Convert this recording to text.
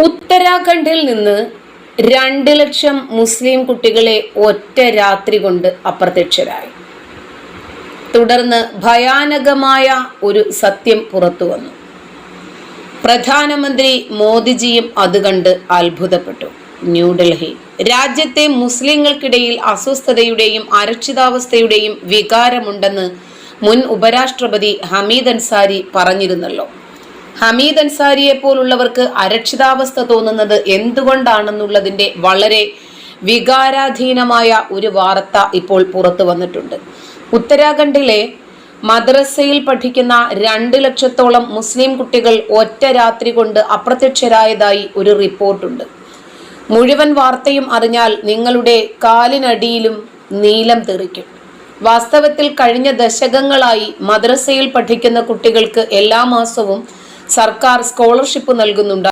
ഉത്തരാഖണ്ഡിൽ നിന്ന് 2 ലക്ഷം മുസ്ലിം കുട്ടികളെ ഒറ്റ രാത്രി കൊണ്ട് അപ്രത്യക്ഷരായി. തുടർന്ന് ഭയാനകമായ ഒരു സത്യം പുറത്തു വന്നു. പ്രധാനമന്ത്രി മോദിജിയും അത് കണ്ട് അത്ഭുതപ്പെട്ടു. ന്യൂഡൽഹി: രാജ്യത്തെ മുസ്ലിങ്ങൾക്കിടയിൽ അസ്വസ്ഥതയുടെയും അരക്ഷിതാവസ്ഥയുടെയും വികാരമുണ്ടെന്ന് മുൻ ഉപരാഷ്ട്രപതി ഹമീദ് അൻസാരി പറഞ്ഞിരുന്നല്ലോ. ഹമീദ് അൻസാരിയെ പോലുള്ളവർക്ക് അരക്ഷിതാവസ്ഥ തോന്നുന്നത് എന്തുകൊണ്ടാണെന്നുള്ളതിന്റെ വളരെ വികാരാധീനമായ ഒരു വാർത്ത ഇപ്പോൾ പുറത്തു വന്നിട്ടുണ്ട്. ഉത്തരാഖണ്ഡിലെ മദ്രസയിൽ പഠിക്കുന്ന 2 ലക്ഷത്തോളം മുസ്ലിം കുട്ടികൾ ഒറ്റ രാത്രി കൊണ്ട് അപ്രത്യക്ഷരായതായി ഒരു റിപ്പോർട്ടുണ്ട്. മുഴുവൻ വാർത്തയും അറിഞ്ഞാൽ നിങ്ങളുടെ കാലിനടിയിലും നീലം തെറിക്കും. വാസ്തവത്തിൽ കഴിഞ്ഞ ദശകങ്ങളായി മദ്രസയിൽ പഠിക്കുന്ന കുട്ടികൾക്ക് എല്ലാ മാസവും സർക്കാർ സ്കോളർഷിപ്പ് നൽകുന്നുണ്ട്.